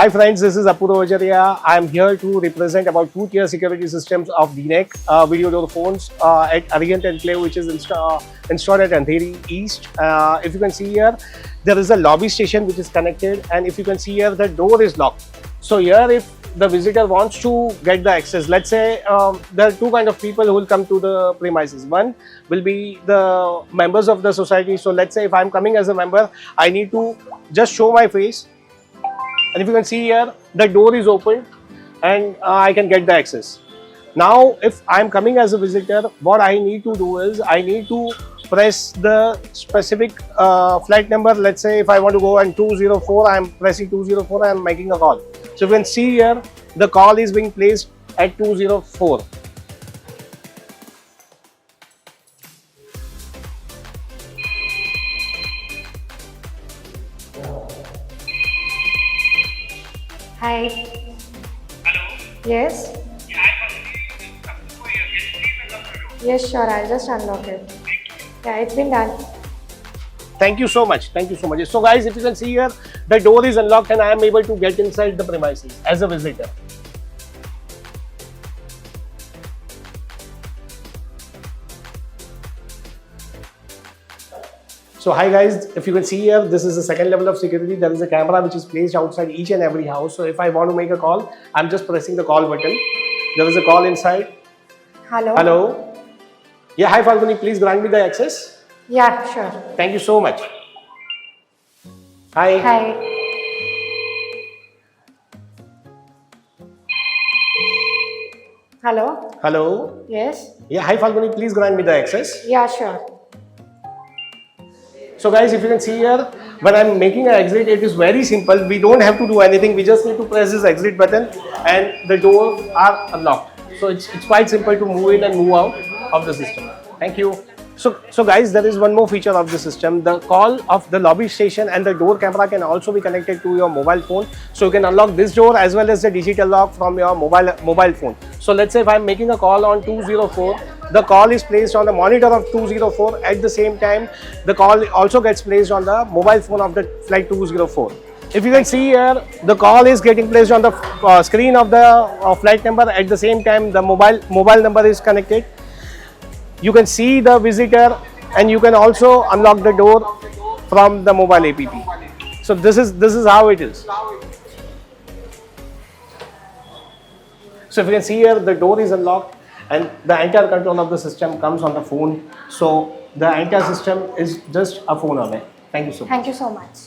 Hi friends, this is Apurva Vajaria. I am here to represent about 2-tier security systems of Dnake video door phones at Arihant Enclave, which is installed at Andheri East. If you can see here, there is a lobby station which is connected, and if you can see here, the door is locked. So here, if the visitor wants to get the access, let's say there are two kind of people who will come to the premises. One will be the members of the society. So let's say if I'm coming as a member, I need to just show my face. And if you can see here, the door is open and I can get the access. Now, if I'm coming as a visitor, what I need to do is I need to press the specific flight number. Let's say if I want to go on 204, I'm pressing 204 and I'm making a call. So you can see here, the call is being placed at 204. Hi. Hello. Yes. Yeah, I'm already coming here. Can you please unlock the door? Yes, sure. I'll just unlock it. Yeah, it's been done. Thank you so much. Thank you so much. So guys, if you can see here, the door is unlocked and I am able to get inside the premises as a visitor. So hi guys, if you can see here, this is the second level of security. There is a camera which is placed outside each and every house. So if I want to make a call, I'm just pressing the call button. There is a call inside. Hello. Hello. Yeah, hi Falguni, please grant me the access. Yeah, sure. Thank you so much. Hi. Hi. Hello. Hello. Yes. Yeah, hi Falguni, please grant me the access. Yeah, sure. So guys, if you can see here, when I'm making an exit, it is very simple. We don't have to do anything. We just need to press this exit button and the doors are unlocked. So it's quite simple to move in and move out of the system. Thank you. So guys, there is one more feature of the system. The call of the lobby station and the door camera can also be connected to your mobile phone. So you can unlock this door as well as the digital lock from your mobile phone. So let's say if I'm making a call on 204, the call is placed on the monitor of 204. At the same time, the call also gets placed on the mobile phone of the flight 204. If you can see here, the call is getting placed on the screen of the flight number. At the same time, the mobile number is connected. You can see the visitor and you can also unlock the door from the mobile app. So this is how it is. So if you can see here, the door is unlocked and the entire control of the system comes on the phone. So the entire system is just a phone away. Thank you so much. Thank you so much.